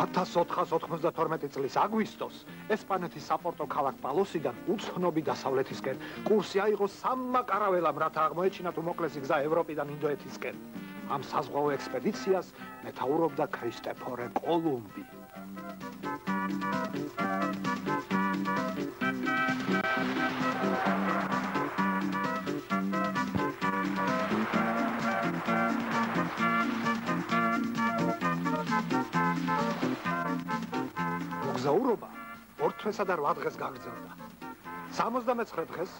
1492 წლის აგვისტოს ესპანეთის საპორტო ქალაქ პალოსიდან უცნობი დასავლეთისკენ კურსი აიღო სამმა კარაველამ, რათა აღმოეჩინათ უმოკლესი გზა ევროპიდან ინდოეთისკენ. ამ საზღვაო ექსპედიციას მეთაურობდა ქრისტეფორე კოლუმბი. მოგზაურობა 2 თვესა და 8 დღეს გაგრძელდა. 79 დღეს,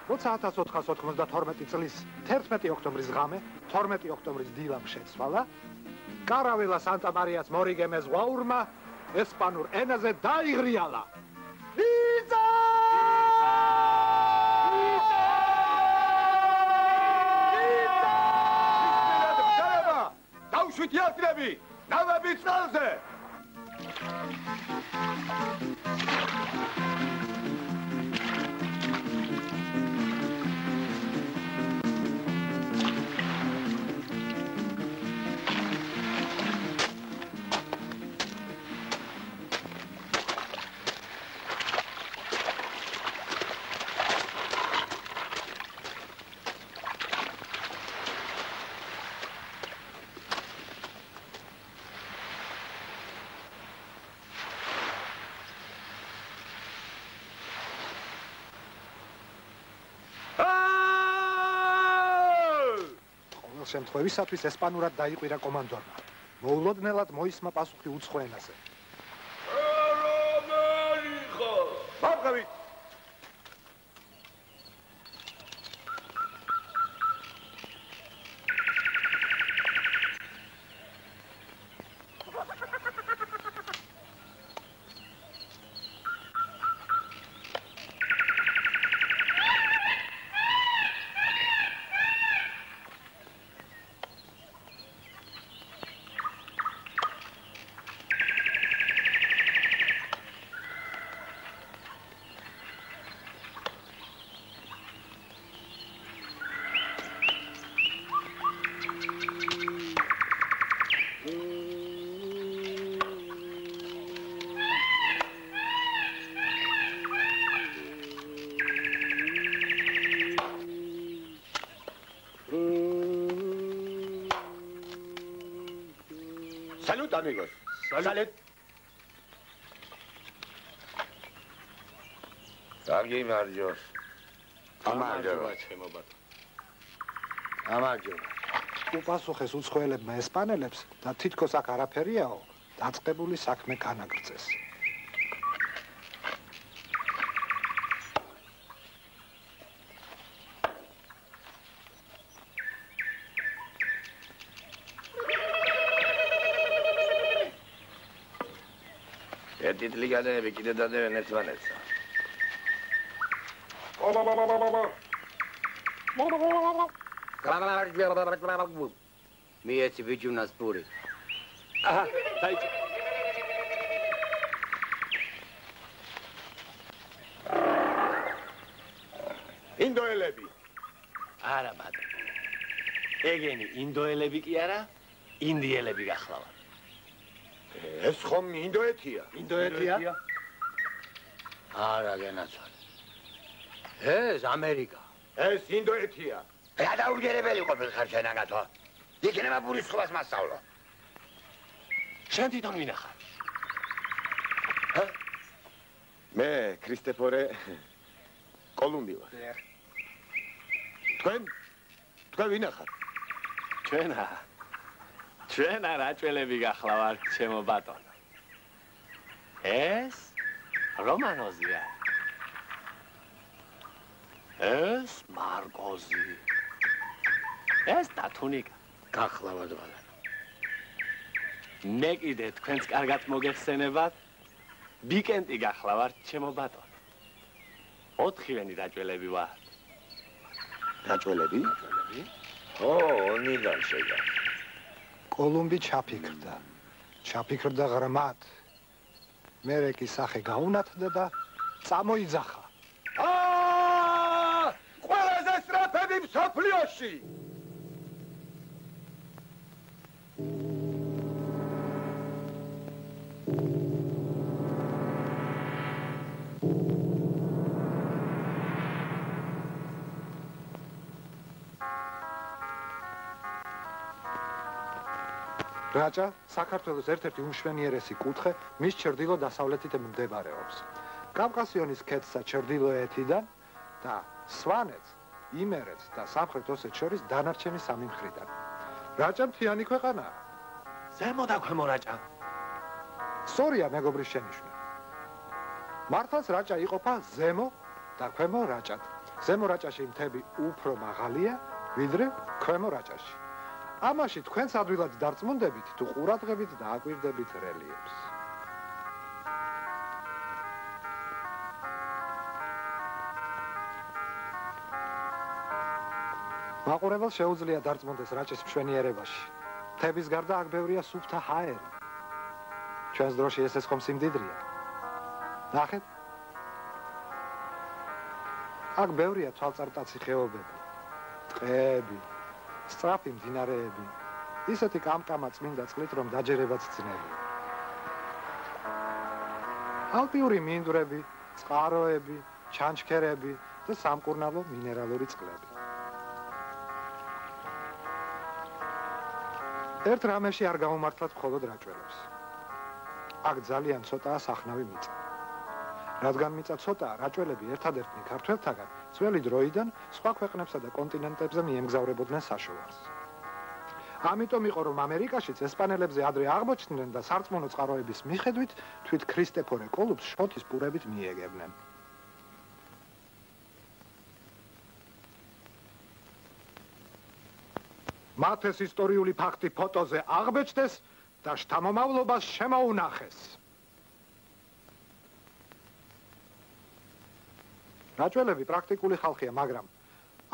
როცა 1492 წლის 11 ოქტომბრის ღამე, 12 ოქტომბრის დილამ შეცვალა, კარაველა სანტა-მარიას მორიგემე ზღვაურმა ესპანურ ენაზე დაიღრიალა. ვიზა! დავშვით იარდნები, ნავები წყალზე! შემთხვევისათვის ესპანურად დაიყვირა კომანდორმა. მოულოდნელად მოისმა პასუხი უცხო ენაზე. მოგავით! Salud, amigos. Salud.Agi marjos. Amagjoba, ჩემობათ. Amagjoba. უპასუხეს უცხოელებმა ესპანელებს და თითქოს აქ არაფერიაო, დაწყებული საქმე განაგრძეს. ტიტლიგანები კიდე დადევენ ერთმანეთს. მიეცი ბიჭუნას პური. აჰა, დაიჭი. ინდოელები. არა ბატონო. ეგენი ინდოელები კი არა, ინდიელები გახლავართ. ეს ხომ ინდოეთია? ინდოეთია? არა განაცვალე. ეს ამერიკა. ეს ინდოეთია. გადაუჯერებელი ყოფილ ხარ შენაგათო. იქნება პურის ხოვას მასწავლო. შენ თვითონ ვინახარ? მე ქრისტეფორე კოლუმბი ვარ. თქვენ ვინახარ? ჩვენ რაჭველები გახლავართ, ჩემო ბატონო. ეს რომანოზია. ეს მარკოზი. ეს დათუნიკა გახლავართ ბატონო. მე კიდე თქვენს კარგად მოგეხსენებათ, ბიკენტი გახლავართ, ჩემო ბატონო. 4-ვენი რაჭველები ვართ. რაჭველები? ნიდან შეგა. კოლუმბი ჩაფიქრდა ღრმად. მერე კი სახე გაუნათდა და წამოიძახა. ყველაზე სწრაფები მსოფლიოში. რაჭა საქართველოს ერთ-ერთი უმშვენიერესი კუთხე მის ჩრდილო-დასავლეთით მდებარეობს. კავკასიონის ქედსა ჩრდილოეთიდან და სვანეთს, იმერეთს და სამხრეთ ოსეთს შორის დანარჩენი სამი მხრიდან. რაჭა მთიანი ქვეყანაა. ზემო და ქვემო რაჭა. სწორია მეგობრის შენიშვნა. მართლაც რაჭა იყოფა ზემო და ქვემო რაჭად. ზემო რაჭაში მთები უფრო მაღალია, ვიდრე ქვემო რაჭაში. ამაში თქვენს ადვილად დარწმუნდებით თუ ყურადღებით დააკვირდებით რელიეფს. მაყურებელს შეუძლია დარწმუნდეს რაჭის მშვენიერებაში. მთების გარდა აქ ბევრია სუფთა ჰაერი. ჩვენს დროში ეს ხომ სიმდიდრეა. ნახეთ. აქ ბევრია თვალწარმტაცი ხეობები, ტყეები, სწრაფი მდინარეები, ისეთი კამკამა წმინდა წყლით, რომ დაჯერებაც ძნელია. ალპიური მინდვრები, წყაროები, ჩანჩქერები და სამკურნალო მინერალური წყლები. ერთ რამეში არ გამომართლათ მხოლოდ რაჭველებს. აქ ძალიან ცოტაა სახნავი მიწა. რადგან მიწა ცოტაა, რაჭველები ერთადერთნი ქართველთაგან ძველი დროიდან სხვა ქვეყნებსა და კონტინენტებზე მიემგზავრებოდნენ საშუალს. ამიტომ იყო, რომ ამერიკაშიც ესპანელებზე ადრე აღმოჩნდნენ და სარწმუნო წყაროების მიხედვით თვით ქრისტეფორე კოლუმბს შოთის პურებით მიეგებდნენ. მათ ეს ისტორიული ფაქტი ფოტოზე აღბეჭდეს და შთამომავლობას შემოუნახეს. რაჭველები პრაქტიკული ხალხია, მაგრამ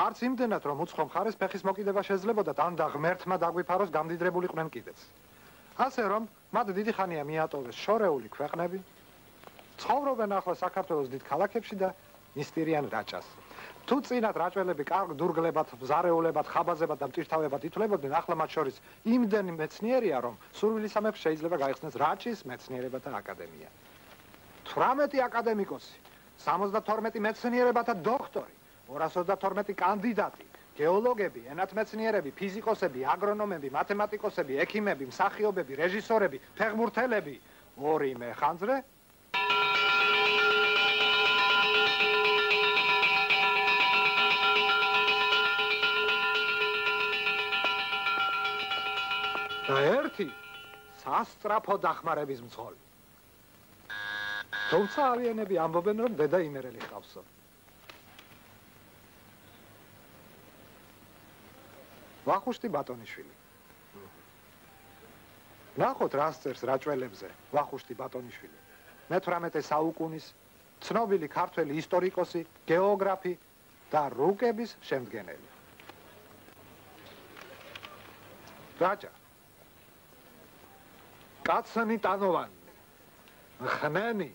არც იმდენად, რომ უცხო მხარეს ფეხის მოკიდება შეძლებოდათ, ან და ღმერთმა დაგვიფაროს გამდიდრებულიყვნენ კიდეც. ასე რომ, მათ დიდი ხანია მიატოვეს შორეული ქვეყნები, ცხოვრობენ ახლა საქართველოს დიდ ქალაქებში და მისტირიან რაჭას. თუ წინათ რაჭველები კარგ დურგლებად, ზარეულებად, ხაბაზებად და მტირთავებად ითვლებოდნენ, ახლა მათ შორის იმდენი მეცნიერია, რომ სურვილისამებრ შეიძლება გაიხსნას რაჭის მეცნიერებათა აკადემია. 18 აკადემიკოსი, 72 მეცნიერებათა დოქტორი, 232 კანდიდატი, გეოლოგები, ენათმეცნიერები, ფიზიკოსები, აგრონომები, მათემატიკოსები, ექიმები, მსახიობები, რეჟისორები, ფეხბურთელები, 2 მეხანძრე, და ერთი სასწრაფო დახმარების მძღოლი. თუმცა ავიანები ამბობენ, რომ დედა იმერელი ჰყავსო. ვახუშტი ბატონიშვილი. ნახოთ, რას წერს რაჭველებზე ვახუშტი ბატონიშვილი. მე-18 საუკუნის ცნობილი ქართველი ისტორიკოსი, გეოგრაფი და რუკების შემდგენელი. რაჭა კაცნი ტანოვანი, ხნენი,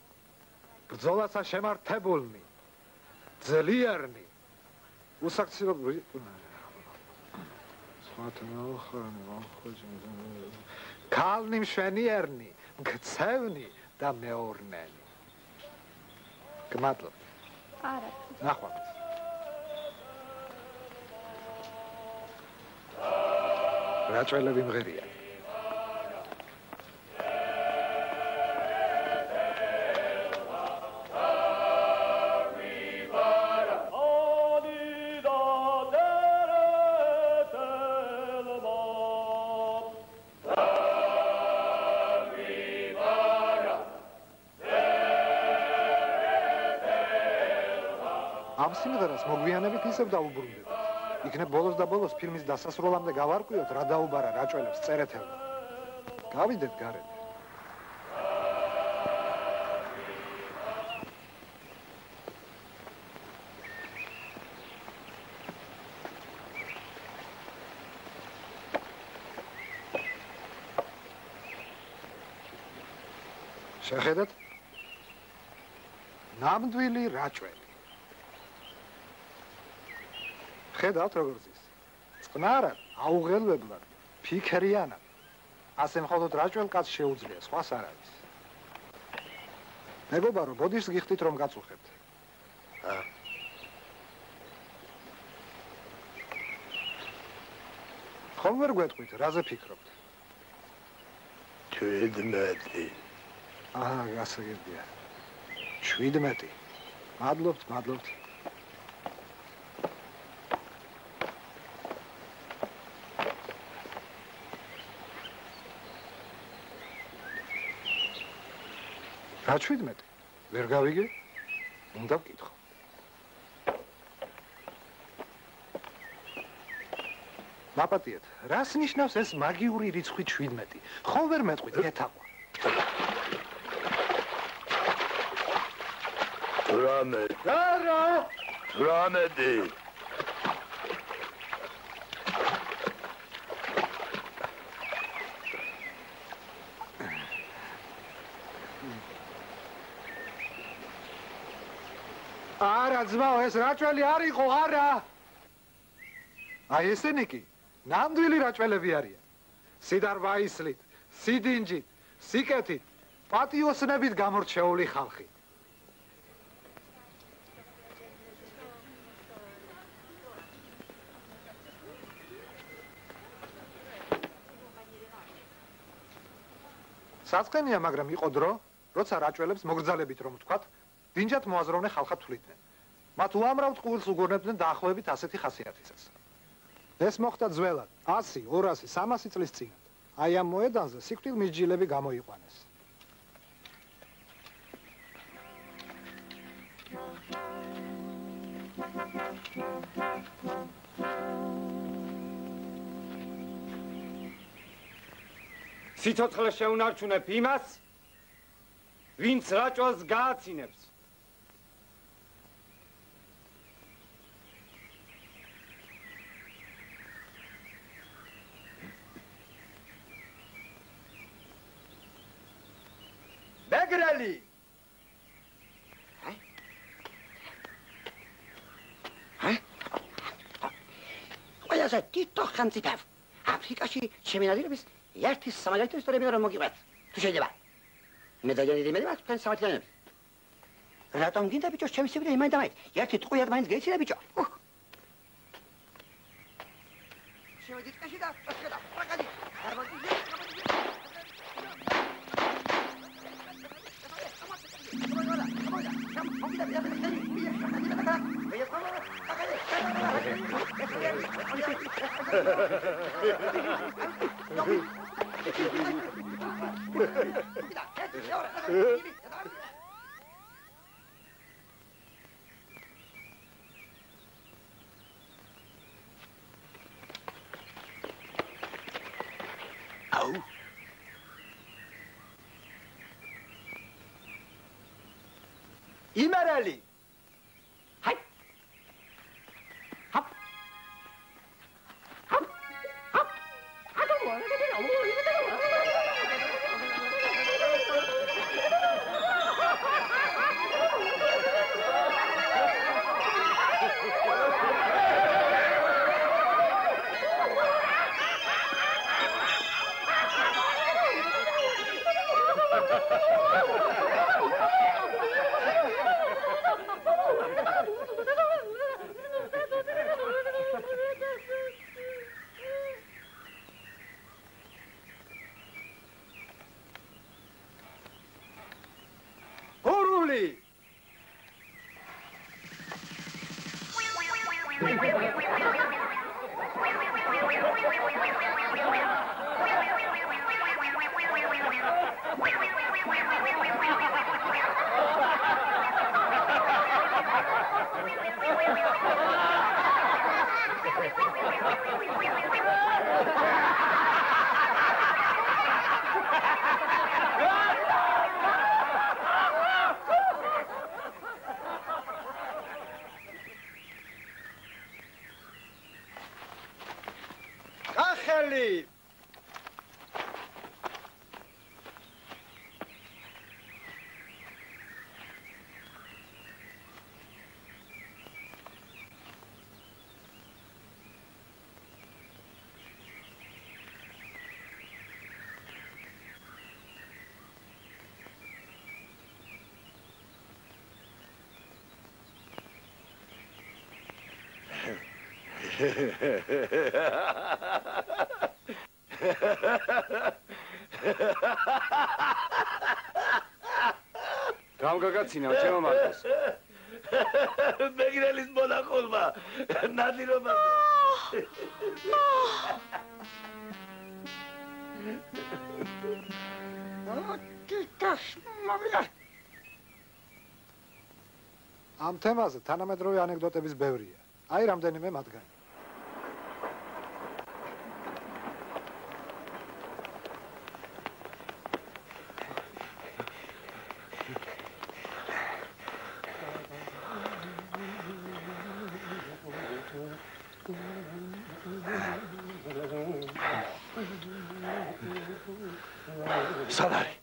ბრძოლასა შემართებულნი, ძლიერნი, უსაქციელო ქალნი მშვენიერნი, მქცევნი და მეორნენი. გმადლობთ. არა. ნახვამდის. რაჭველები მღერიან. ამ სიმღერას მოგვიანებით ისევ დაუბრუნდებით. იქნებ ბოლოს და ბოლოს ფილმის დასასრულამდე გავარკვიოთ, რა დაუბარა რაჭველებს წერეთელმა. გავიდეთ გარეთ. შეხედეთ? ნამდვილი რაჭველი. ხედავთ როგორ ზის. წყნარად, აუღელვებლად, ფიქრიანად. ასე მხოლოდ რაჭველ კაცს შეუძლია, სხვას არ არის. მეგობარო, ბოდიშს გიხდით რომ გაწუხებთ. ხომ ვერ გვეტყვით, რაზე ფიქრობთ? 17. გასაგებია. 17. მადლობთ. რა 17? ვერ გავიგე? უნდა ვკითხო. მაპატიეთ, რას ნიშნავს ეს მაგიური რიცხვი 17? ხო ვერ მეტყვით, გეთაყვა. 18. არა! 18. არა, ძმაო, ეს რაჭველი არ იყო, არა! აი ესენი კი ნამდვილი რაჭველები არიან. სიდარბაისლით, სიდინჯით, სიკეთით, პატიოსნებით გამორჩეული ხალხი. საწყენია, მაგრამ იყო დრო, როცა რაჭველებს მოგრძალებით რომ ვთქვათ, დინჯად მოაზროვნე ხალხად თვლიდნენ. მათ უამრავ ტყუილს უგორნებდნენ დაახლოებით ასეთი ხასიათისას. ეს მოხდა ძველად, 100, 200, 300 წლის წინ. აი ამ მოედანზე სიკვდილ მისჯილები გამოიყვანეს. სიცოცხლე შეუნარჩუნებ იმას, ვინც რაჭვას გააცინებს. მეგრელი! ყველაზე თითო ხანძიტავ. აფრიკაში შემენადირების ერთი სამაგალითო ისტორიები რომ მოგიყვეთ. თუ შეიძლება. მე დაჟანიდი მე მაქვს თქვენ სამართლიანებს. რატომ გინდა ბიჭო შევისწავლე იმან და მაინც. ერთი ტყუიად მაინც გეცილე ბიჭო. შევედით კაში და ხედა. პრაკადი. იმერელი! Hai! Hop! Hop! Hop! Acheli! გავგაგაცინა ჩემო მარკოს. მეგრელის მონახულმა ნადირობა. ამ თემაზე თანამედროვე ანეკდოტების ბევრია. აი რამდენიმე მათგანი. სად არის?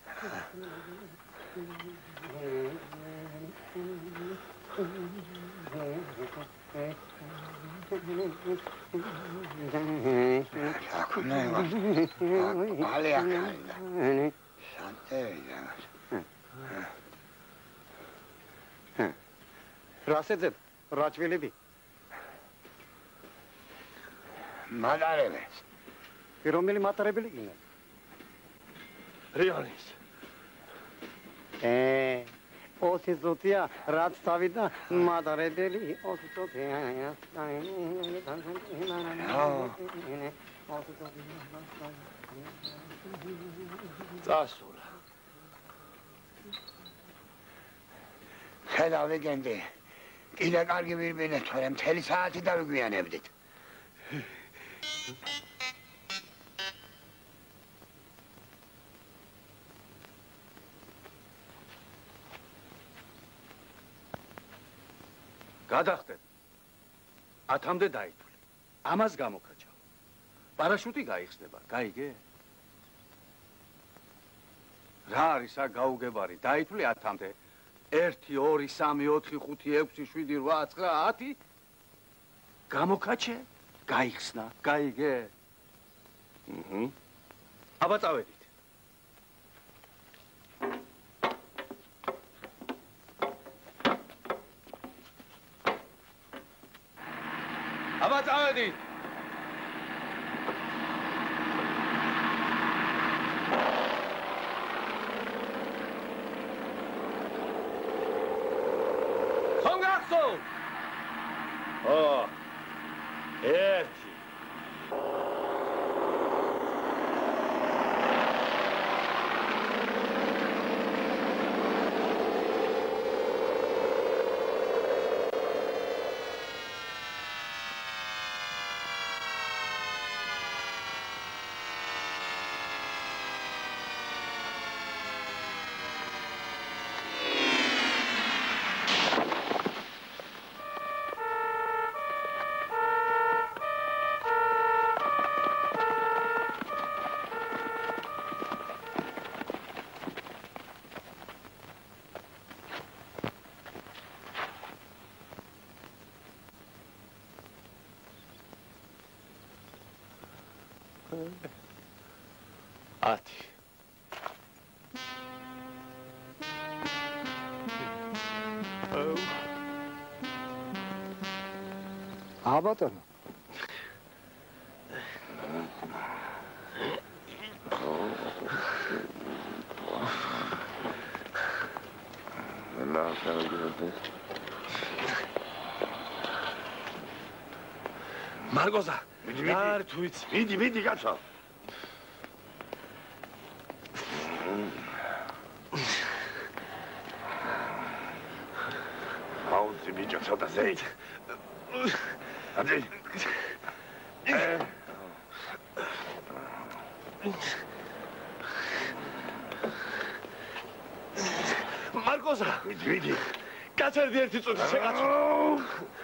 რასეძებ? რა ჭვილები? მადარები. რომელი მატარებელი გინდა? რიონის. ოსი ზოტია რაც თავიდა მატარებელი ოსი ზოტია. წასულა. ხედავ ლეგენდი. კიდე კარგი ვირბინეთ, თორემ მთელი საათი დავიგვიანებდით. გადახტეთ. 10-მდე დაითვლი. ამას გამოკაჩავ. პარაშუტი გაიხსნება, გაიგე? რა არის აქ გაუგებარი? დაითვლი 10-მდე. 1 2 3 4 5 6 7 8 9 10 გამოკაჩე? გაიხსნა, გაიგე? აბა წავედით. აბა წავედით. ხონგახსო. ერთი. ათი. აბატონო. მარგოზა, რა არის თუ იცი? მიდი კაცო. აუცი ბიჭო ცოტა ზეით. ადი. მარგოზა, მიდი. კაცერდი ერთი წუთი შეგაცო.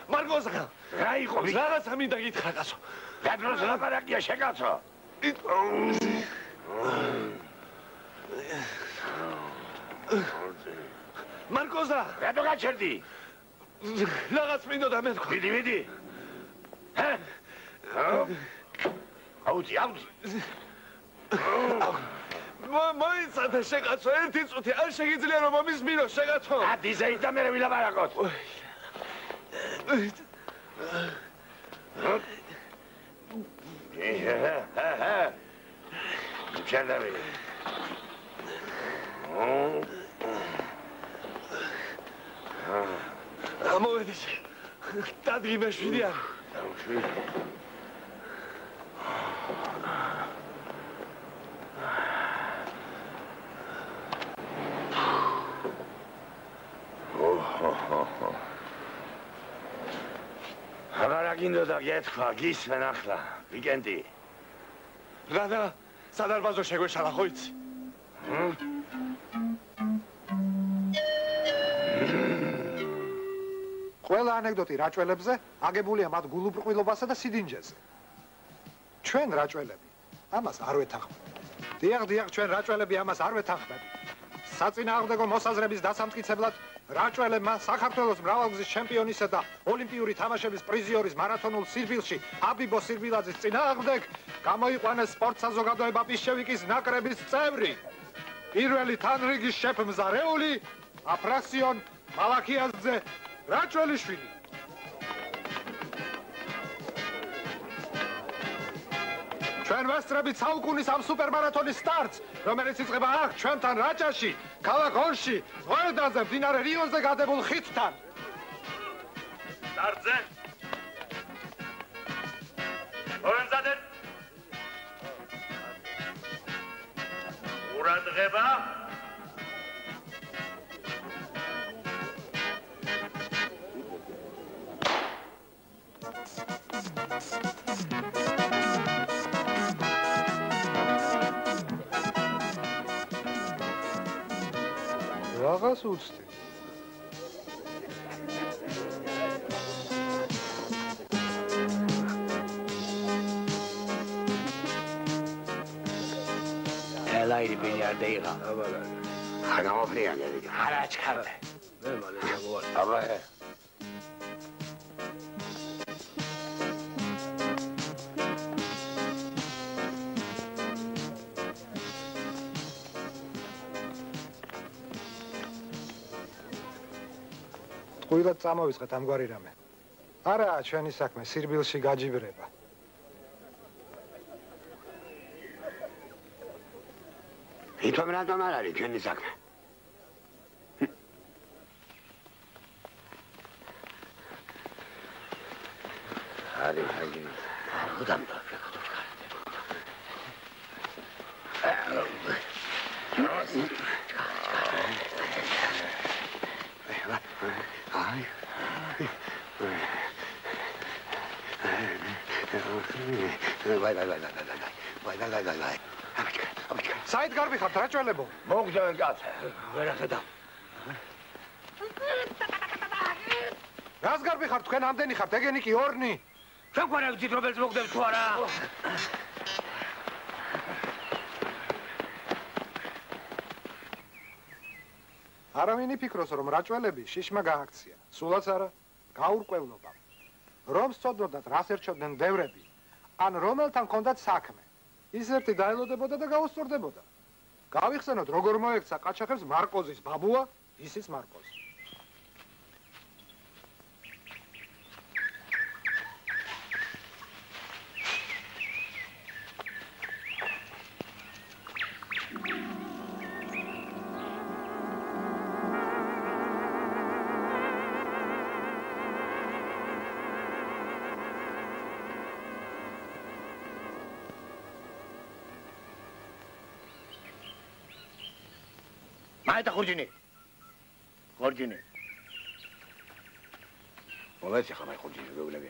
მარგოზა, რა იყო? რაღაცა მინდა გითხრა კაცო. რა დროს ლაპარაკია შეკაცო? მარგოზა, რატო გაჩერდი? რაღაც მინდოდა მე თქვა. მიდი. ჰე? აუცი. მოიცადე შეკაცო, ერთი წუთი არ შეგიძლია რომ ამის მირო შეკაცო. ადი ზეით და მე ვილაპარაკოთ. ჩერდები. ამოვედეს. დადგიმე შვიდი არ. აბარა გინდოდა გეთქვა, გისმენ ახლა, ვიკენდი. რადა სადარბაზო შეგვეშალა ხო იცი? ყველა ანეკდოტი რაჭველებზე აგებულია მათ გულუბრყვილობასა და სიდინჯეზე. ჩვენ რაჭველები ამას არ ვეთანხმებით. დიახ, ჩვენ რაჭველები ამას არ ვეთანხმებით. საწინააღმდეგო მოსაზრების დასამტკიცებლად რაჭველებმა საქართველოს მრავალგზის ჩემპიონისა და ოლიმპიური თამაშების პრიზიორის მარათონულ სირბილში აბიბო სირბილაძის წინააღმდეგ გამოიყვანეს სპორტ საზოგადოება პიშჩევიკის ნაკრების წევრი. პირველი თანრიგის შეფმზარეული აფრასიონ მალაქიაძე რაჭველიშვილი. ჩვენ ვესწრებით საუკუნის ამ სუპერმარათონის სტარტს, რომელიც იწყება აქ ჩვენთან რაჭაში, ქალაქ ონში, მოედანზე, მდინარე რიონზე გადებულ ხიდთან. სტარტზე. მოემზადეთ. ყურადღება. Რაღაც უცდი. ელაირი ბილიარდეიღა. აბა. ხანაოფრიანები. ხარაჩქარდე. მე მალე გამოვალ. აბა. ყვილად წამოვისხეთ ამგვარი რამე. არაა ჩვენი საქმე სირბილში გაჯიბრება. ითომ რატომ არ არის ჩვენი საქმე? არის ჰაგი. უდამდო. ვაი. საით გარბიხართ რაჭველებო? მოგდენ კაცი. ვერ ახედავ. რას გარბიხართ თქვენ ამდენი ხართ? ეგენი კი ორნი. ჩვენ გვარ ვიცით რომელს მოგდებს თუ არა? არავინ იფიქროს რომ რაჭველები შიშმა გააქცია. სულაც არა, გაურკვევლობამ. რომ სწოდროდათ რას ერჩოდნენ ბევრები, ან რომელთან ჰქონდათ საქმე. ის ერთი დაელოდებოდა და გაუსწორდებოდა. გავიხსენოთ როგორ მოექცა ყაჩაღებს მარკოზის ბაბუა, ისიც მარკოზი. მაიტა ხურჯინი. ხურჯინი. მოვეცი ხა მაი ხურჯინი გეუბნები.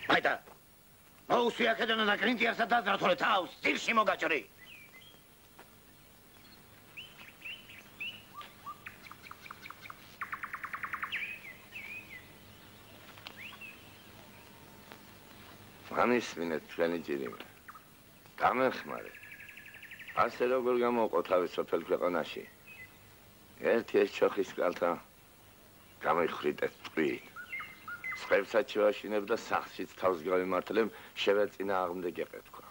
მაიტა. მოუსვი აქედან და კრინტიასა დაძრათოლე თავს, ძირში მოგაჭრი. გამისმინეთ ჩვენი ჯირიმე. გამეხმარეთ. ასე როგორ გამოვყო თავის სოფელ ქვეყანაში. ერთი ეს ჩოხის კალთა გამოიხრიტეთ ტყვი. სხებსაც შევაშინებ და სახშიც თავს გავიმართლებ, შევეწინა აღმდეგე პეთქვა.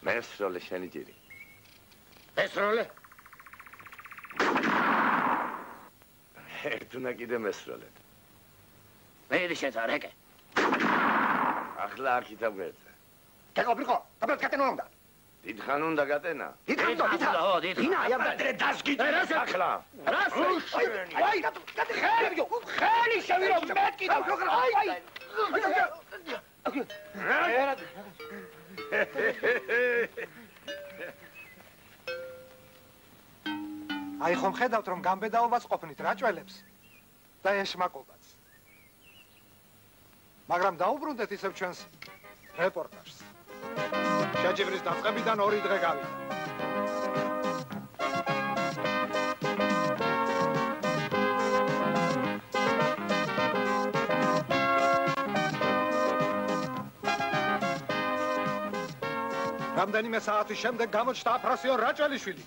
მესროლე შენი ჯირი. მესროლე? ერთუნა კიდე მესროლე. მედი შეწარეკე. ახლა აქითა გვერდზე. დაგაბრიყო, დაბალ კატენო უნდა. დიდხან უნდა გატენა. დიდხან დინა, აიაბა დასკიდე ახლა. რას? აი, ხელი შევირო მეთქი და აი. აი ხომ ხედავთ რომ გამბედაობას ყოფნით რაჭველებს და ეშმაკობაც. მაგრამ დაუბრუნდეთ ისევ ჩვენს რეპორტაჟს. შეჯიბრის დაწყებიდან 2 დღე გავიდა. რამდენიმე საათის შემდეგ გამოჩნდა აფროსიონ რაჭველიშვილი.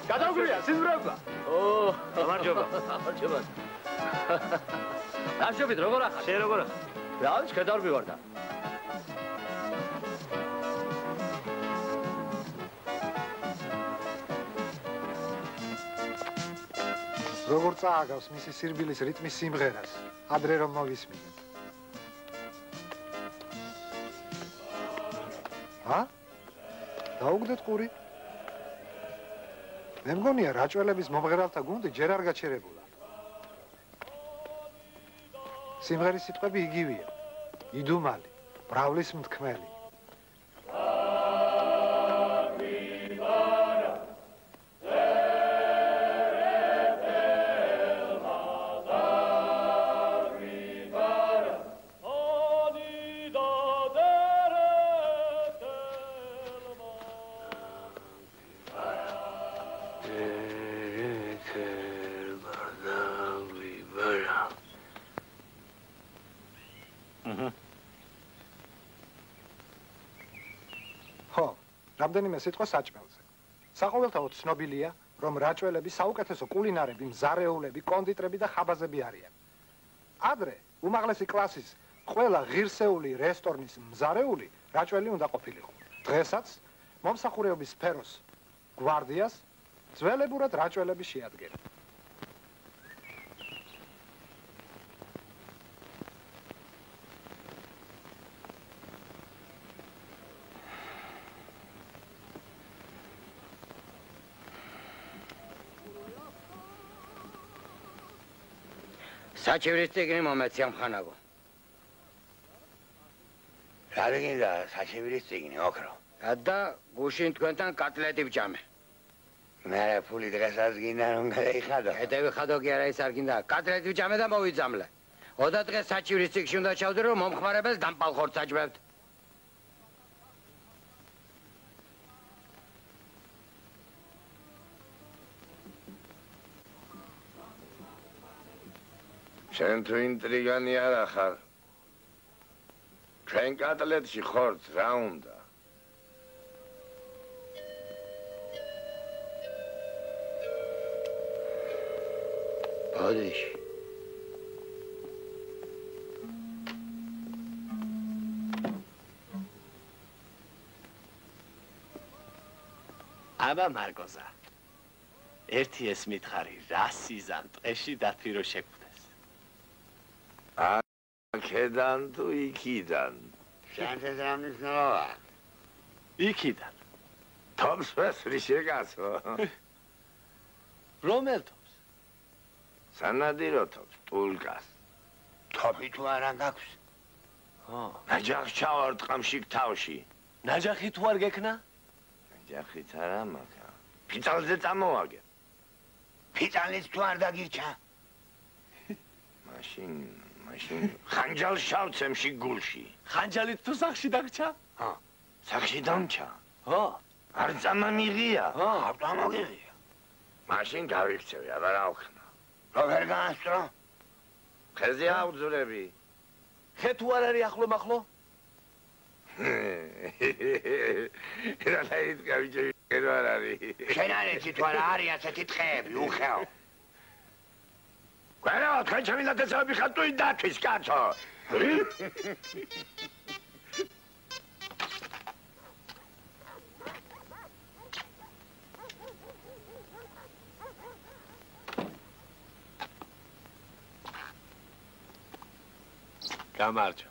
გადავგრია სიზმრება. გამარჯობა. დამშვებით როგორ ახარ? შენ როგორ ახარ? რა შედარბი ვარ და. როგორ წააგავს მისი სირბილის რიტმის სიმღერას, ადრე რომ მოვისმინეთ. დაუგდეთ ყური? მე მგონია რაჭველების მომღერალთა გუნდი ჯერ არ გაჩერებულა. სიმღერის სიტყვები იგივეა. იდუმალი, მრავლის მთქმელი. რამდენიმე სიტყვა საჭმელზე. საყოველთაოდ ცნობილია, რომ რაჭველები საუკეთესო კულინარები, მზარეულები, კონდიტრები და ხაბაზები არიან. ადრე უმაღლესი კლასის ყველა ღირსეული რესტორნის მზარეული რაჭველი უნდა ყოფილიყო. დღესაც მომსახურეობის სფეროს გვარდიას ძველებურად რაჭველები შეადგენენ. საჩივრის წიგნი მომეცი ამ ხანაგო. რა გინდა საჩივრის წიგნი ოქრო? და გუშინ თქვენთან კატლეტი ვჭამე. მე ფული დღესაც გინდა რომ გადაიხადო. հետևი ხადო კი არა ის არ გინდა. კატლეტი ვჭამე და მოვიძამლე. ოდა დღეს საჩივრის წიგნში უნდა ჩავდე რომ მომხმარებელს დამპალ ხორცს აჭმევთ. შენ თუ ინტრიგანი არ ახარ. ჩვენ კატლეტში ხორცს რა უნდა? ბოდიში. აბა მარკოზა. ერთი ეს მითხარი, რა სიზამ ტყეში დათვირო შეგვდეს. აქედან თუ იქიდან? შენთვის რა მნიშვნელობა? იქიდან. თობს ვესვრი შეგაცო. რომელ თობს? სანადირო თობს, ტულკას. თოფი თუ არა გაქვს? ნაჯახს ჩავარ ტყამში თავში. ნაჯახი თუ არ გექნა? ნაჯახით არა მაგა. ფიცალზე წამოვაგე. ფიცალიც თუ არ დაგირჩა. მაშინ ხანჯალს შავცემში გულში. ხანჯალით თუ სახში დაგჭა? სახში დამჩა. არ წამამიღია. არ წამოგიღია. მაშინ გავიქცევი, აბა რა ვქნა. როგორ განსწრო? ხეზე ავძვრები. ხე თუ არ არის ახლო მახლო? რა ლაით გავიჭები კერო არ არის. შენ არ იცი თუ არა არის ასეთი ტყეები, უხეო. გვერა, თქვენ ჩემი ნათესავები ხარ თუ დათვის, კაცო. გამარჯო.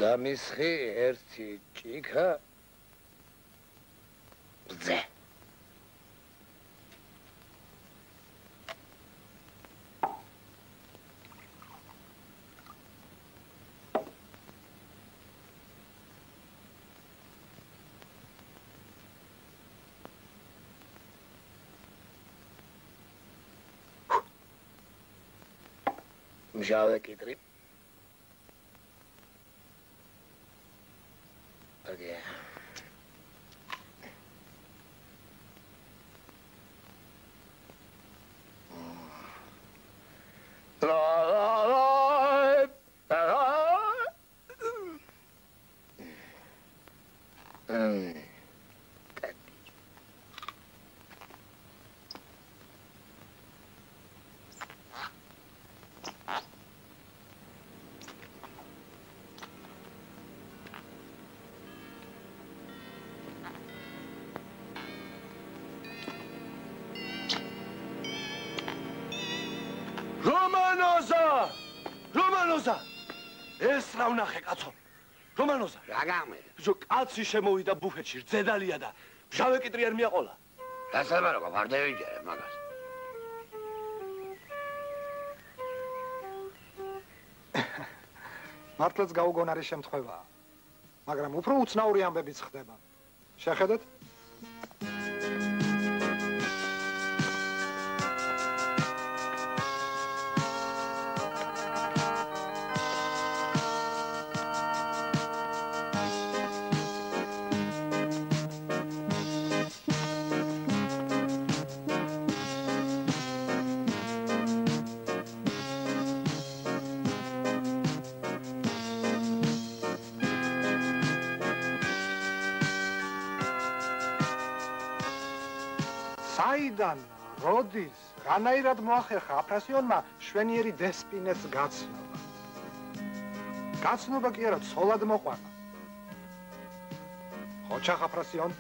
დამისხი ერთი ჭიქა ბძე. მჟავე კიტრი. აგია. რომანოზა! ეს რა ვნახე, კაცო? რომანოზა! რა გამერე? ბიჭო, კაცი შემოვიდა ბუფეტში, რძედალია და მჟავე კიტრი არ მიაყოლა. დასაბაროკო, ფარდევიჯერებ მაგას. მართლაც გაუგონარი შემთხვევაა. მაგრამ უფრო უცნაური ამბებიც ხდება. შეხედეთ? საიდან, როდის, რანაირად მოახერხა აფრასიონმა შვენიერი დესპინეს გაცნობა. გაცნობა კი არა, ცოლად მოყვანა. ხოჩახ აფრასიონ?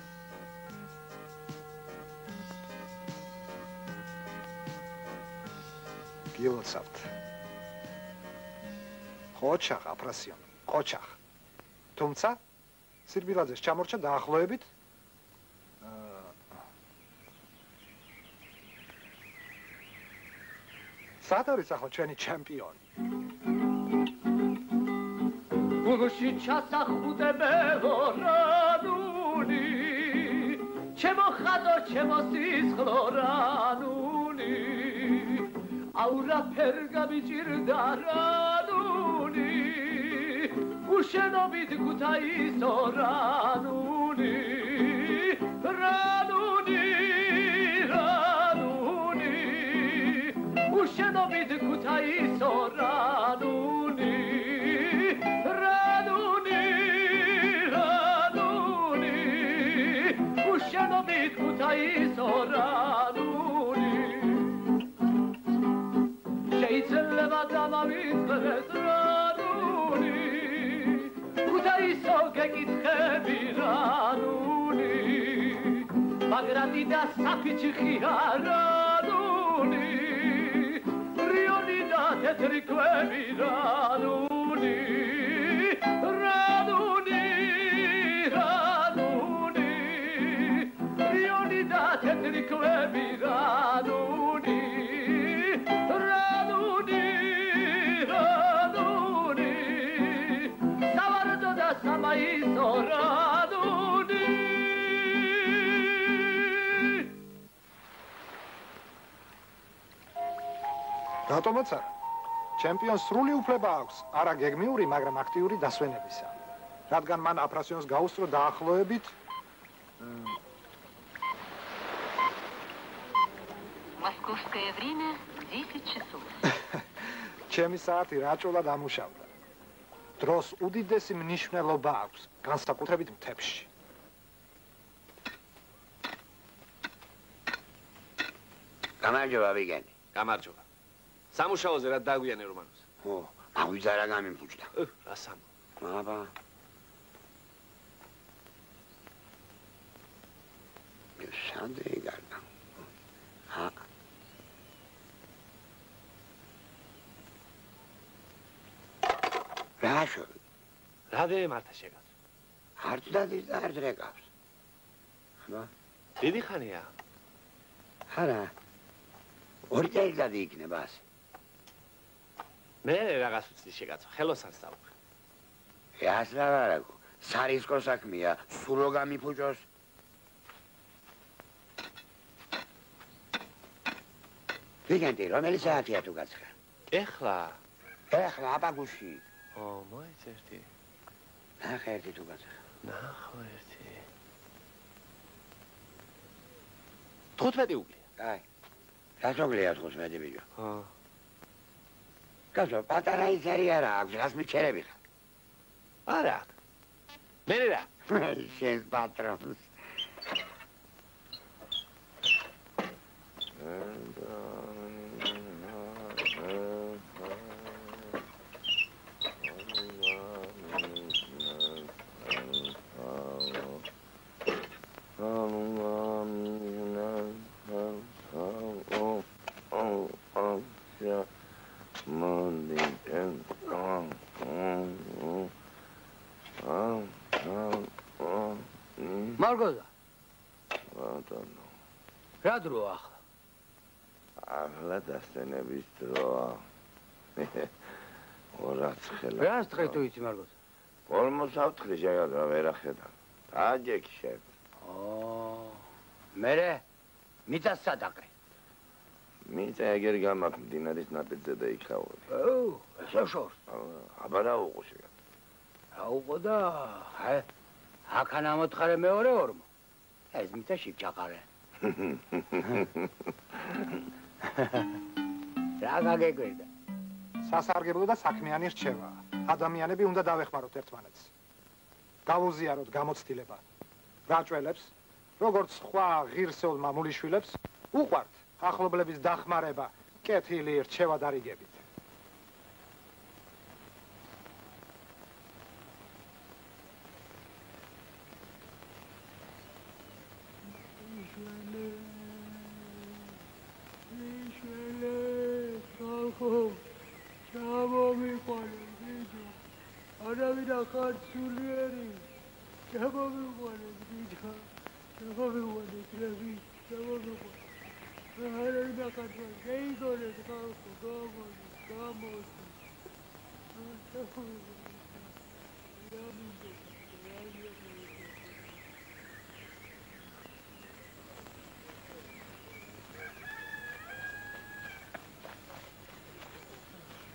გილოცავთ. ხოჩახ აფრასიონ, ხოჩახ. თუმცა, სირბილაძეს ჩამორჩა დაახლოებით სად არის ახლა ჩვენი ჩემპიონი? გულში ჩასახუდებელო რანული, ჩემო ხადო, ჩემო სისხლო რანული, აურა ფერგამიჭირდა რანული, უშენობით ქუთაისო რანული, რანული, უშენობით ქუთაისო რანული, რანული, რანული, უშენობით ქუთაისო რანული. შეიძლება დამავიწყდეს რანული, ქუთაისო გეკითხები რანული, მაგრადი და საფიჩხია რანული, თეთრი ქვები რანული, რანული, რანული, რიონი და თეთრი ქვები რანული, რატომაც არა? ჩემპიონს სრული უფლება აქვს, არა გეგმიური, მაგრამ აქტიური დასვენებისა. რადგან მან აფრასიონს გაუსწრო დაახლოებით Московское время 10 часов. ჩემი საათი რაჭულად ამუშავდა. დროს უდიდესი მნიშვნელობა აქვს, განსაკუთრებით მთებში. გამარჯობა ვიგენი. გამარჯობა. სამუშაოზე რა დაგვიანე რომანოს? ო, აღვიძა რა გამიმფუჭდა. რა სამ. აბა. სანდრე გარდა. ჰა. რაშო? რადე მართა შეგაც? არ დადის და არ დრეკავს. აბა. დიდი ხანია. არა. ორი წელი გადი იქნება ასე. მე რაღაც უცდი შეგაცო, ხელოსან საუბრ. ეს რა ვარაგო? სარისკო საქმეა, სულო გამიფუჭოს. ვიგენდი, რომელი საათია თუ გაცხარ? ეხლა აბაგუში. ო, მოეწერდი. ნახე ერთი თუ გაცხარ. ნახო ერთი. 15 უგლია. აი. გასოგლია 15 ბიჭო. ხო. გასო, პატარა ისარი არა აქვს, რას მიჩერები ხარ? არა. მე რა? შენ პატრონს. მარგოზა. რა დროა ახლა? ახლა დასვენების დროა. ორაც ხელა. რას დღე თუ იცი მარგოზა?ორმოსავთხრი შეgadra ვერ ახედა. დააჯექი შენ. მერე მიწას სადაკე. მიწა ეგერ გამაქვს მდინარის ნაპირზე და იქავოდი. ესო შორს. აბა რა უყო შეგა. რა უყო და აქან ამოთხარე მეორე ორმო. ეს მიწა შიჭაყარე. რა გაგეგვერდა? სასარგებლო და საქმიანი რჩევა. ადამიანები უნდა დავეხმაროთ ერთმანეთს. გავუზიაროთ გამოცდილება. რაჭველებს, როგორც სხვა ღირსეულ მამულიშვილებს, უყვართ ახლობლების დახმარება, კეთილი რჩევა დარიგებით.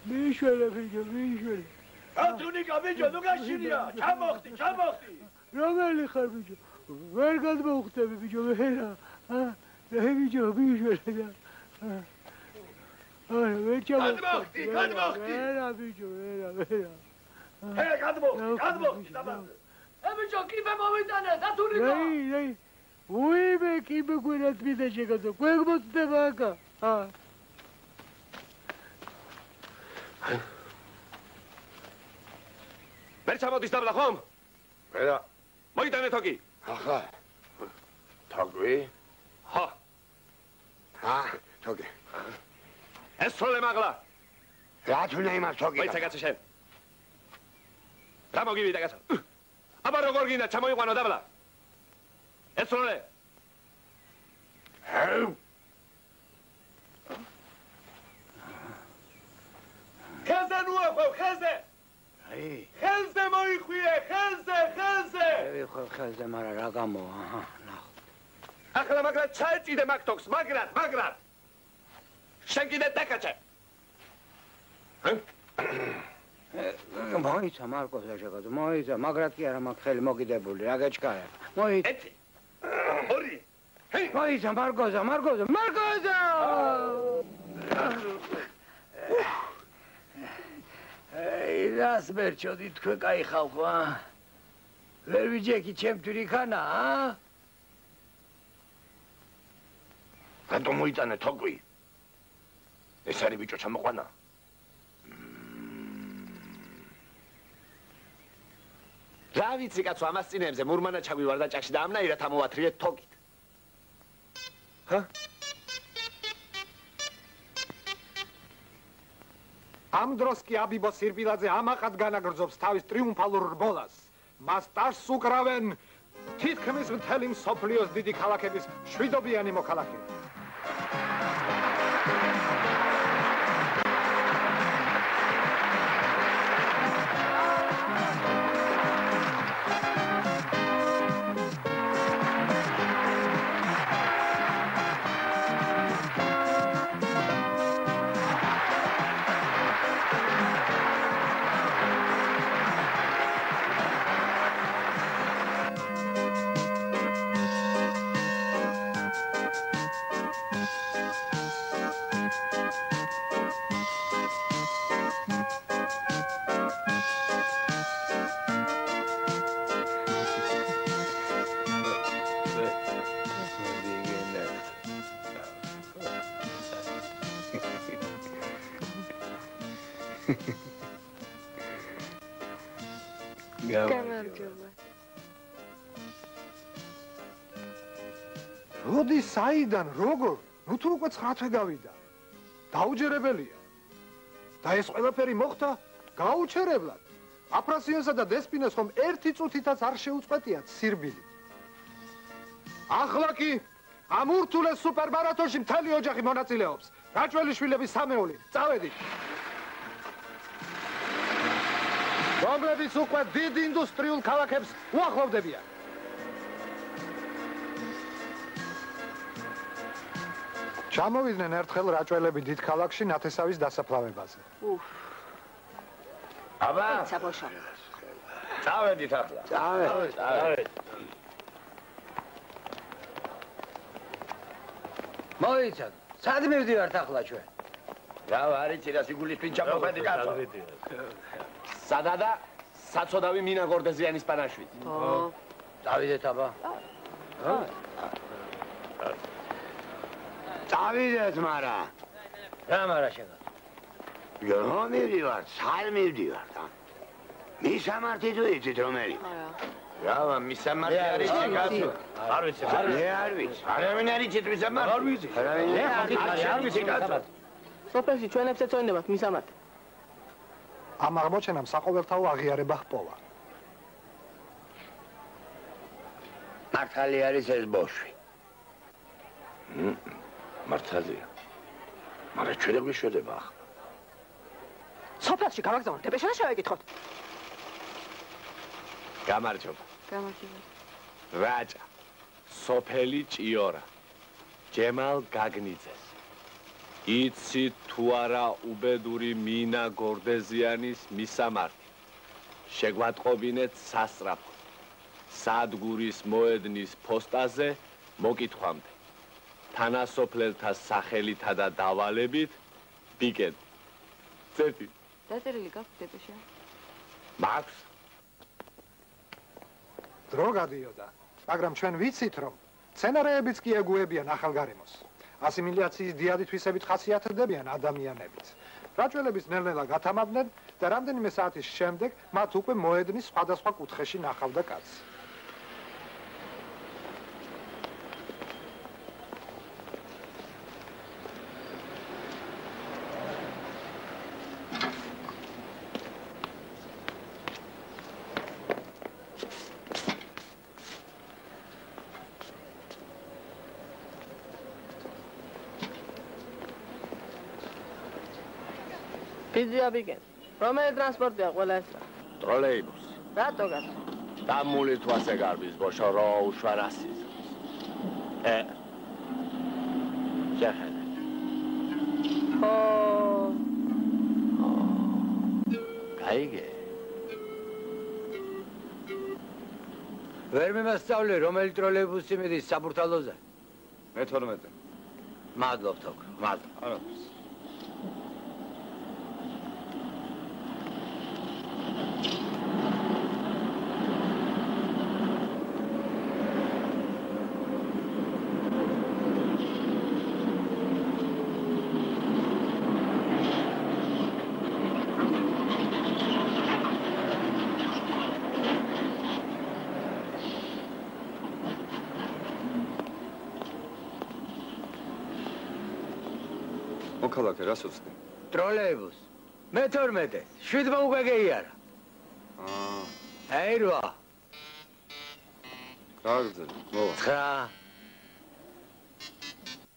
მიშველი ბიჭო, მიშველი. ათუნიკა ბიჭო, ნუ გაშინია. ჩამოხდი. რომელი ხარ ბიჭო? ვერ გადმოვხდები ბიჭო, ვერა. რა ბიჭო, მიშველი და. ვერ ჩამოხდი. გადმოხდი. ვერა ბიჭო, ვერა. გადმოხდი, დაბა. ბიჭო, კიბე მომიტანე, ათუნიკა. რეი. უიმე კიბე გვერდ მიდა შეგაძო. გვეგმოწდება აკა. მე ჩამოდის დაბლა ხომ? ვერა. მოიტანე თოგი. ახლა. თოგი? ხო. თოგი. ეს სოლე მაღლა. რა თუნდა იმას თოგი? მოიცა კაცო შენ. რა მოგივიდა კაცო? აბა როგორ გინდა ჩამოიყვანო დაბლა? ეს სოლე. ხეზე ნუაფო, ხეზე. ხეზე მოიხვიე, ხეზე. ხეზე, მაგრამ რა გამოა? ნახო. ახლა მაგრამ ჩაეჭიდე მაგ თოქს, მაგრად. შენ კიდე დაკაჩე. მოიცა მარკოზა შეგაძო, მოიცა, მაგრად კი არა მაქვს ხელი მოკიდებული, რა გაჩქარა. მოიცა. ერთი. ორი. მოიცა მარკოზა. რას მერჩოდი თქვენ კაი ხალხო, ა? ვერ ვიჯექი ჩემ თვირიქანა, ა? რატომ მოიტანე თოგვი? ეს არის ბიჭო ჩამოყვანა. რა ვიცი კაცო ამას წინებზე მურმანა ჩაგვივარ და ჭაში და ამნაირად ამოვათრიეთ თოგით. ჰა? ამ დროს კი აბიბო სირბილაძე ამაყად განაგრძობს თავის ტრიუმფალურ რბოლას. მას ტაშს უკრავენ თითქმის მთელი მსოფლიოს დიდი ქალაქების მშვიდობიანი მოქალაქეები. გამარჯობა. როდი საიდან როგორ? ნუ თუ უკვე 9 თვე გავიდა. დაუჯერებელია. და ეს ყველაფერი მოხდა გაუჩერებლად. აფრასიონსა და დესპინეს ხომ ერთი წუთითაც არ შეუწყვეტიათ სირბილი. ახლა კი ამ ურთულეს სუპერმარათონში მთელი ოჯახი მონაწილეობს. რაჭველიშვილების სამეული, წავედით. რომლებიც უკვე დიდ ინდუსტრიულ ქალაქებს უახლოვდებიან. ჩამოვიდნენ ერთხელ რაჭველები დიდ ქალაქში ნათესავის დასაფლავებაზე. აბა, საბოშო. წავედით ახლა. წავედ. მოიცა, სად მივდივართ ახლა ჩვენ? რა არიცი რა სიგულისპინ ჩამოხვედი კაცო. სადადა საცოდავი მინა გორდეზიანის პანაშვით. წავიდეთ აბა. წავიდეთ მარა. რა მარა შეგა? რა მივდივართ, სად მივდივართ? მისამართი თუ იცით რომელი? რა მისამართი არის კაცო? არ ვიცი. არ ვიცი. არავინ არ იცით მისამართი? არ ვიცი. არ ვიცი კაცო. სოფელში ჩვენებს ეწონებათ მისამართი. ამ აღმოჩენამ საყოველთაო აღიარება ჰპოვა. მართალი არის ეს ბოშვი. მართალია. მაგრამ ჩვენ ვერ შედება ახლა. სოფელში გავაგზავნოთ, დეპეშა შევეკითხოთ. გამარჯობა. გამარჯობა. რაჭა. სოფელი ჭიორა. ჯემალ გაგნიძეს. იცი თუ არა უბედური მინა გორდეზიანის მისამართი. შეგვატყობინეთ სასწრაფოდ. სადგურის მოედნის ფოსტაზე მოკითხვამდე. თანასოფლელთა სახელითა და დავალებით ბიკეთ. წერტი. დაწერილი გაქვს დეპეშა? მაქვს. დრო გადიოდა, მაგრამ ჩვენ ვიცით, რომ სცენარეებიც კი ეგუებიან ახალგარემოს. ასიმილაციის დიადი თვისებით ხასიათდებიან ადამიანებიც. რაჭველების ნელ-ნელა გათამავდნენ და რამდენიმე საათის შემდეგ მათ უკვე მოედნის სხვადასხვა კუთხეში ნახავდა კაცს. ფიზია ბიგენ. რომელი ტრანსპორტია ყველა ეს? ტროლეიბუსი. რატო გასა? დამული თვასე გარბის ბოშო რო უშვარასის. შეხედე. გაიგე? ვერ მიმასწავლე, რომელი ტროლეიბუსი მიდის საბურთალოზე? მე-12. მადლობთ, ოქრო, მადლობ. არა. მოქალაქე, რას უცდი? ტროლეიბუს. მე-12, 7 უკვე გეიარა. აი 8. გააგრძელე, მოვა. 9.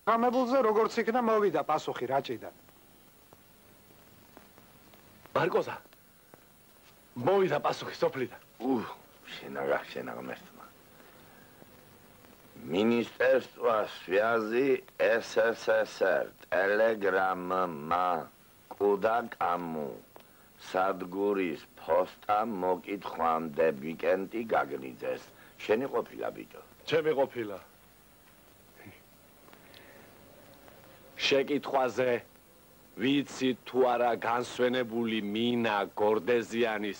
გამებულზე როგორც იქნა მოვიდა პასუხი რაჭიდან. მარკოზა. მოვიდა პასუხი სოფლიდან. შენ აღმერთმა. Министерство связи СССР телеграмма куда кому სადგურის ფოსტა მოკითხვამდე ვიკენდი გაგნიძეს. შენი ყოფილა ბიჭო? ჩემი ყოფილა. შეკითხვაზე ვიცი თუ არა განსვენებული მინა გორდეზიანის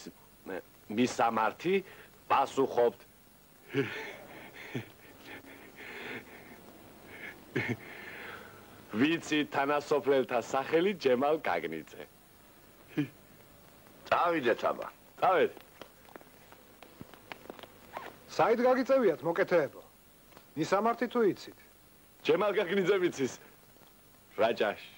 მისამართი პასუხობთ ვიცი თანასოფლელთა სახელი ჯემალ გაგნიძე. წავიდეთ აბა. წავედით. საით გაგიწევიათ მოკეთეებო? მისამართი თუ იცით? ჯემალ გაგნიძე ვიცის რაჭაში.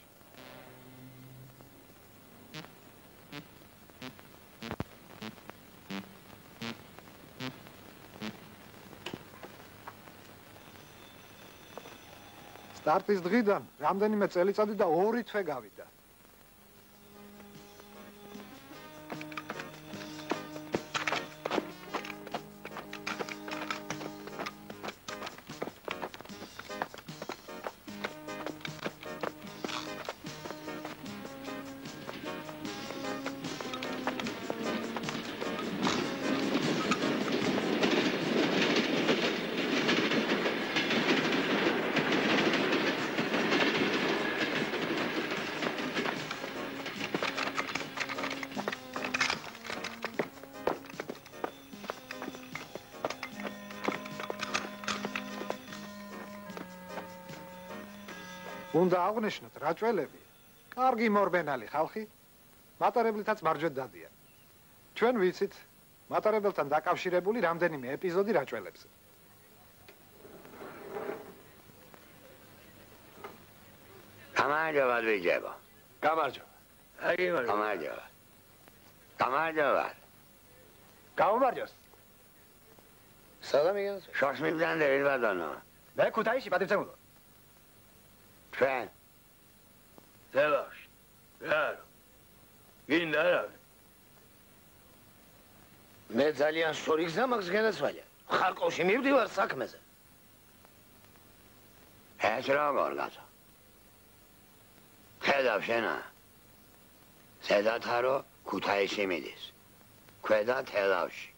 სტარტის დღიდან რამდენიმე წელიწადი და 2 თვე გავიდა. უნდა აღვნიშნოთ რაჭველები კარგი მორბენალი ხალხი, მატარებლითაც მარჯვედ დადიან. ჩვენ ვიცით მატარებელთან დაკავშირებული რამდენიმე ეპიზოდი რაჭველებზე. გამარჯობა ბიჭებო. გამარჯობა. გამარჯობა. გამარჯობა. გაუმარჯოს. სალამი. შორს მიგდანდებით ბატონო. მე ქუთაისში პატივცემულო. ჩვენ თელავში. რა? გინდა რა? მე ძალიან სწორი გზა მაქვს განაცვალა. ხარკოვში მივდივარ საქმეზე. ეს როგორ გაცა? ხედავ შენა. ზედათარო ქუთაისში მიდის. ქვედა თელავში.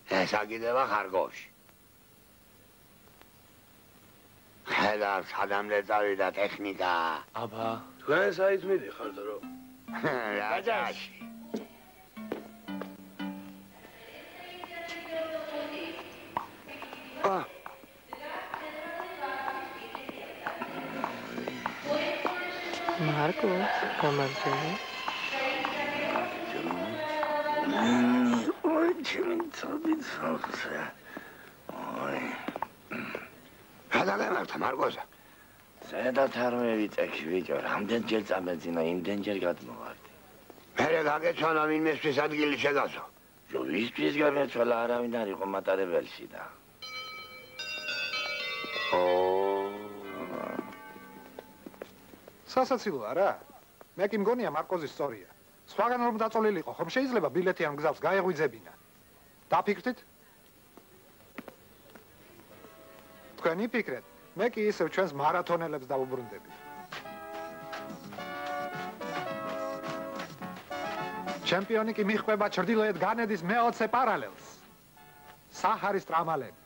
ეს აგიდება ხარკოვში. ხედავ სადამდე წავიდა ტექნიკა. აბა, თქვენ საით მიდიხართ რო? რაჭაში. მარკოს, გამარჯობა. ой, ჩემი წოდით სოფსა. ой. გადაგემართა მარკოზა. ზედათარო ვიწექი ბიჭო, რამდენჯერ წამეძინა, იმდენჯერ გადმოვარდი. მერე გაგეცვალა ვინმესთვის ადგილი შეგასო. ვისთვის გამეცვალა, არავინ არ იყო მატარებელში და. სასაცილო არა? მე კი მგონია მარკოზის სწორია. სხვაგან რომ დაწოლილიყო, ხომ შეიძლება ბილეთი ამ გზავს გაეღვიძებინა. დაფიქრდით? თქვენ იფიქრეთ, მე კი ისევ ჩვენს მარათონელებს დავუბრუნდები. ჩემპიონი კი მიხვება ჩრდილოეთ განედის მე-20 პარალელს. საჰარის ტრამალები.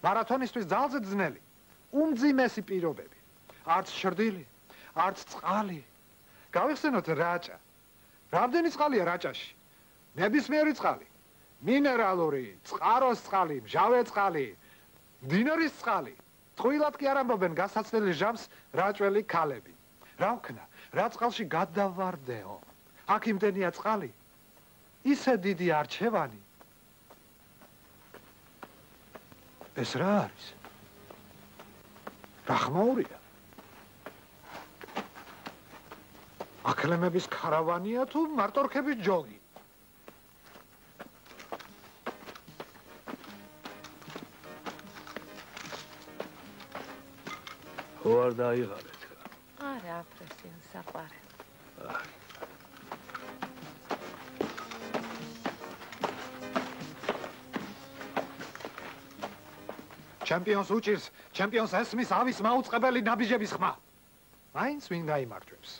მარათონისთვის ძალზე ძნელი, უმძიმესი პირობები. არც ჩრდილი, არც წყალი. გავიხსენოთ რაჭა. რამდენი წყალია რაჭაში? ნებისმიერი წყალი. მინერალური, წყაროს წყალი, მჟავე წყალი, მდინარის წყალი. წყვილად კი არ ამბობენ გასაცდელი ჟამს რაჭველი ქალები. რა ვქნა, რა წყალში გადავარდეო. აქ იმდენია წყალი. ისე დიდი არჩევანი. ეს რა არის? რა ხმაურია? აქლემების ქარავანია თუ მარტორქების ჯოგი? ხო არ დაიღალეთ? არა, აფრესიან საყვარე. ჩემპიონს უჭირს, ჩემპიონს ესმის ავის მაუწყებელი ნაბიჯების ხმა. მაინც ვინ გაიმარჯვებს?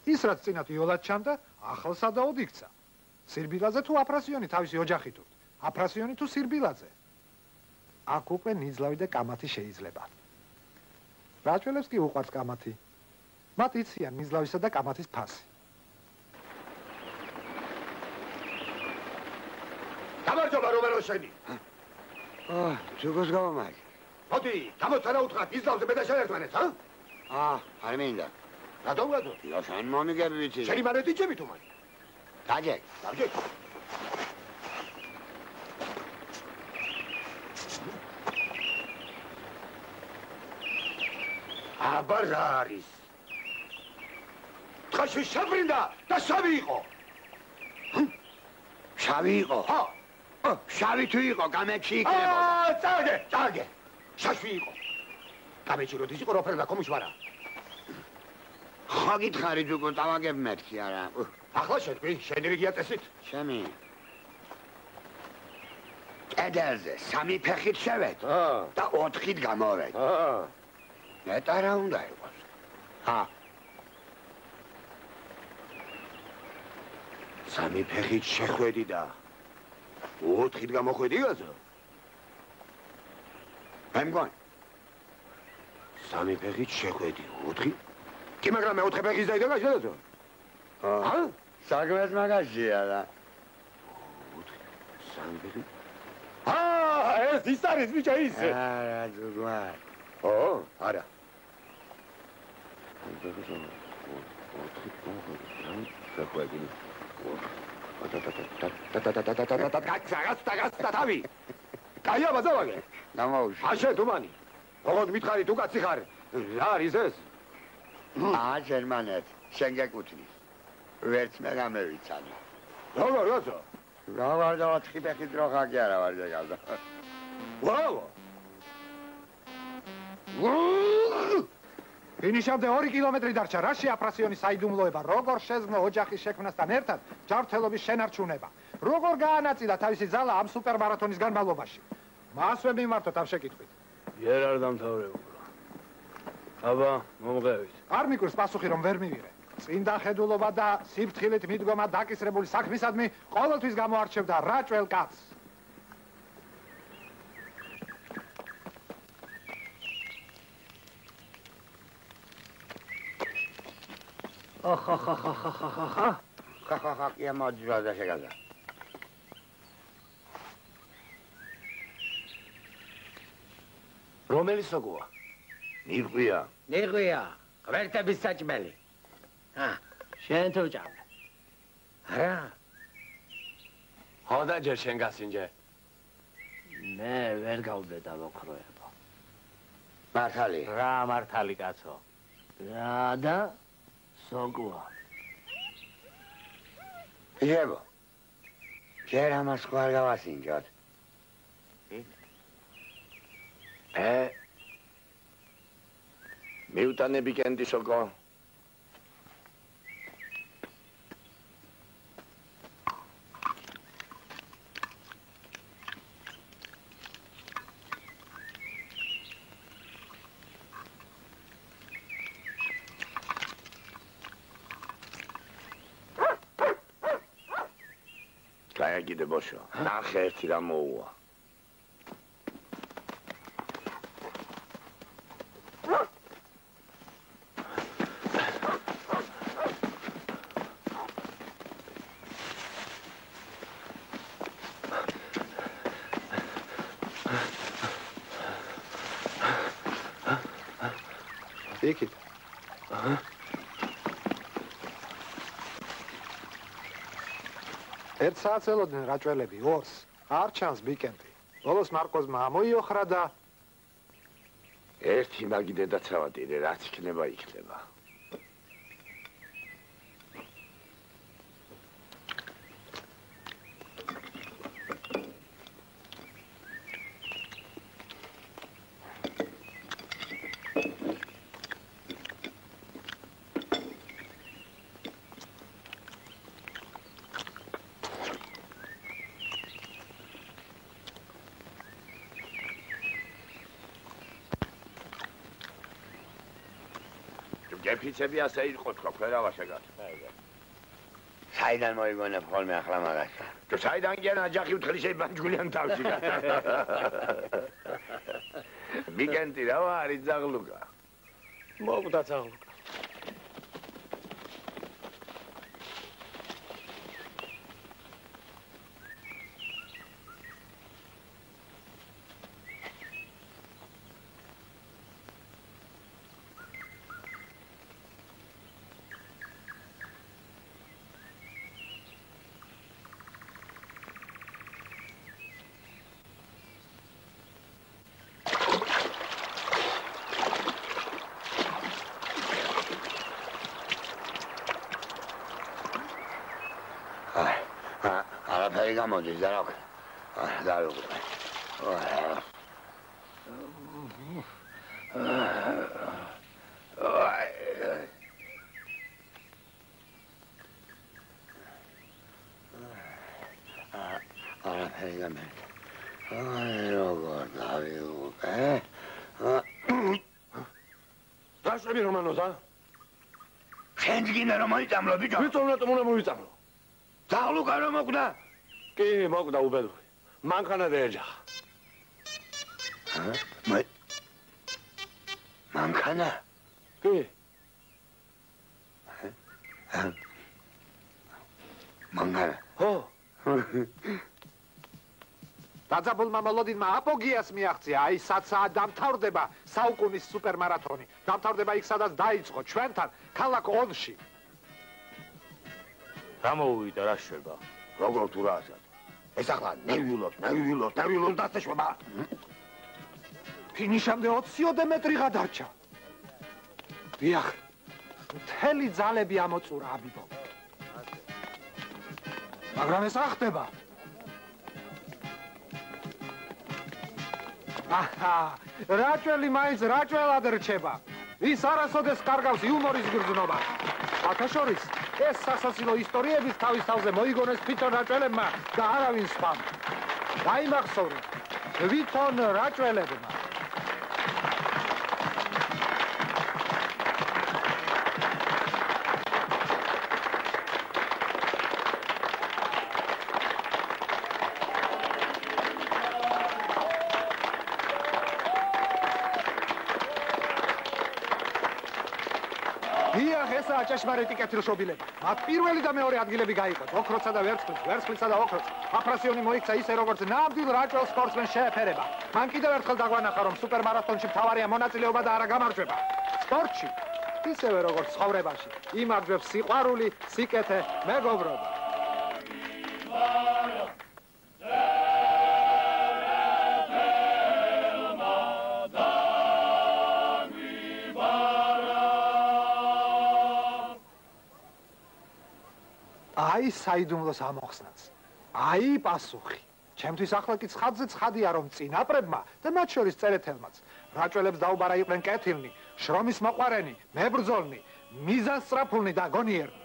ის რაც წინათ იოლად ჩანდა, ახალ სადაოდ იქცა. სირბილაძე თუ აფრასიონი თავისი ოჯახი თუ? აფრასიონი თუ სირბილაძე? აქ უკვე ნიძლავი და კამათი შეიძლება. რაჭველებს კი უყვარს კამათი. მათ იციან ნიძლავისა და კამათის ფასი. გამარჯობა რომეროსენი. ჯოგოს გამომაგე. მოდი, გამოცანა უთხრათ ნიძლავზე მე და შენ ერთმანეთს, არ მინდა. რატომ? შენ მომიგები ვიცი. შენი მანე ტიჩები თუ მani? დაჯეკ. აბა რა არის? თხაში შებრინდა და შავი იყო. შავი იყო? ხო. შავი თუ იყო, გამეჩი იქნებოდა. წაგე. შავი იყო. გამეჩი როდის იყო როფრენ და კომიშვარა? ხო გითხარით უკვე დავაგებ მეთქი არა. ახლა შეთქვი, შენი რიგია წესით? ჩემი. კედელზე 3 ფეხით შევედ და 4-ით გამოვედ. მეტა რა უნდა იყოს? სამი ფეხით შეხვედი და 4-ით გამოხვედი გაზო? მე მგონი. 3 ფეხით შეხვედი, 4-ით? კი მაგრამ მე 4 ფეხის დაიდო გაშედო? საგმეს მაგაშია რა. 3 ფეხით? ეს ის არის ბიჭა ის. არა, ძუგვა. არა. გაგცა თავი. კაია ბაზავაგე. გამოვში. აშე თუმანი. ოღონდ მითხარი თუ კაცი ხარ. რა არის ეს? ჟერმანეთ, შენ გეკუთვნის. ვერც მე გამევიცანი. როგორ გასო? რა ვარ და 4 ფეხით როხა კი არა ვარ ზეგავდა. ვაუ! ფინიშამდე 2 კილომეტრი დარჩა. რაში აფრასიონის საიდუმლოება, როგორ შეძლო ოჯახის შექმნასთან ერთად ჯანმრთელობის შენარჩუნება. როგორ გაანაწილა თავისი ძალა ამ სუპერმარათონის განმავლობაში. მასვე მიმართოთ ამ შეკითხვით. ჯერ არ დამთავრებულა. აბა, მომღებით. არ მიკვირს პასუხი რომ ვერ მივიღე. წინდა ხედულობა და სიფრთხილით მიდგომა დაკისრებული საქმისადმი ყოველთვის გამოარჩევდა რაჭველ კაცს. ხახახა კი მოძრა და შეგადა. რომელი სოგოა? ნიღვია. ღმერთების საჭმელი. შენ თუ ჭამე. რა? ხოდა ჯერ შენ გასინჯე. მე ვერ გავდე დავოქროებო. მართალი. რა მართალი კაცო. რა და სოგოა. ჟებო. ჯერ ამას ხო არ გავასინჯოთ. მიუტანები კენდი სოგო. გაია კიდე ბოშო. ნახე ერთი რა მოუვა. იქით. ერთ საათს ელოდნენ რაჭველები, 2-ს. არ ჩანს ბიკენტი. ბოლოს მარკოზმა ამოიოხრა და ერთი მაგი დედაცავადირე, რაც იქნება, იქნება. გეფიცები ასე იყო თქვა, ფერავა შეგათ. საიდან მოიგონებ ხოლმე ახლა მაგასა? თუ საიდან გიან აჯახი უთხრი შეიბანჯგულიან თავში გადა. ბიკენტი რა არის ძაღლუკა? მოკვდა ძაღლუკა. არაფერი გამოდის და რა ვქნა. დავიღურე. არაფერი გამოდის. როგორ დავიღურე. რა შევი რომანოზა? შენ გინდა რომ მოიწამლო ბიჭო? ვიწამლო რატომ უნდა მოვიწამლო? ძაღლუკა რომ მოკვდა? კი, მოკვდა უბედური. მანქანა დაეჯახა. მანქანა? კი. მანქანა? ხო. დაძაბულმა მოლოდინმა აპოგიას მიაღწია, აი საცაა დამთავრდება საუკუნის სუპერმარათონი. დამთავრდება იქ, სადაც დაიწყო ჩვენთან ქალაქ ონში. რა მოუვიდა, რა შვება? როგორ თუ რა ასად? ეს ახლა ნევილოს დასაშვება. ფინიშამდე 20 მეტრი გადარჩა. დიახ. მთელი ძალები ამოწურა აბიბო. მაგრამ ეს რა ხდება? აჰა, რაჭველი მაინც რაჭველად რჩება. ის არასოდეს კარგავს იუმორის გრძნობა. ათაშორის ეს სასაცილო ისტორიების თავის თავზე მოიგონეს თვითონ რაჭველებმა და არავინ სხვამ. დაიმახსოვრეთ თვითონ რაჭველებმა. ჭეშმარიტი კეთილშობილება. მათ პირველი და მეორე ადგილები გაიყოთ. ოქროთსა და ვერცხლისა და ოქროთს. აფრასიონი მოიქცა ისე როგორც ნამდვილ რაჭველ სპორტსმენს შეეფერება. მან კიდევ ერთხელ დაგვანახა, რომ სუპერმარათონში მთავარია მონაწილეობა და არა გამარჯვება. სპორტში, ისევე როგორც ცხოვრებაში, იმარჯვებს სიყვარული, სიკეთე, მეგობრობა. აი საიდუმლოს ამოხსნაც. აი პასუხი. ჩემთვის ახლა კი ცხადზე ცხადია, რომ წინაპრებმა და მათ შორის წერეთელმაც რაჭველებს დაუბარა იყვნენ კეთილნი, შრომის მოყვარენი, მებრძოლნი, მიზანსწრაფულნი და გონიერნი.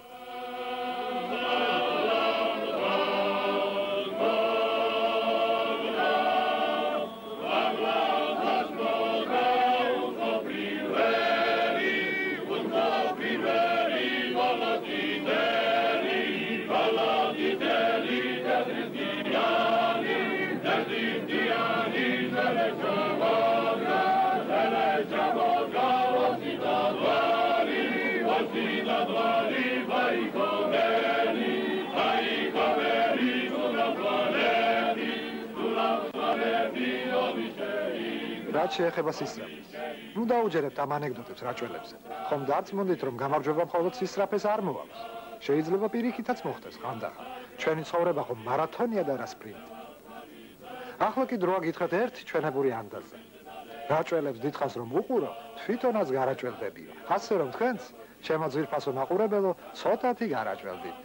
რაც შეეხება სისწრაფეს. ნუ დაუჯერებთ ამ ანეკდოტებს რაჭველებზე. ხომ დარწმუნდით, რომ გამარჯვება მხოლოდ სისწრაფეს არ მოაქვს. შეიძლება პირიქითაც მოხდეს ხანდახან. ჩვენი ცხოვრება ხომ მარათონია და არა სპრინტი. ახლა კი დროა გითხრათ ერთი ჩვენებური ანდაზზე. რაჭველებს დიდხანს რომ უყურო, თვითონაც გარაჭველდებიო. ასე რომ თქვენც, ჩემო ძვირფასო მაყურებელო, ცოტათი გარაჭველდით.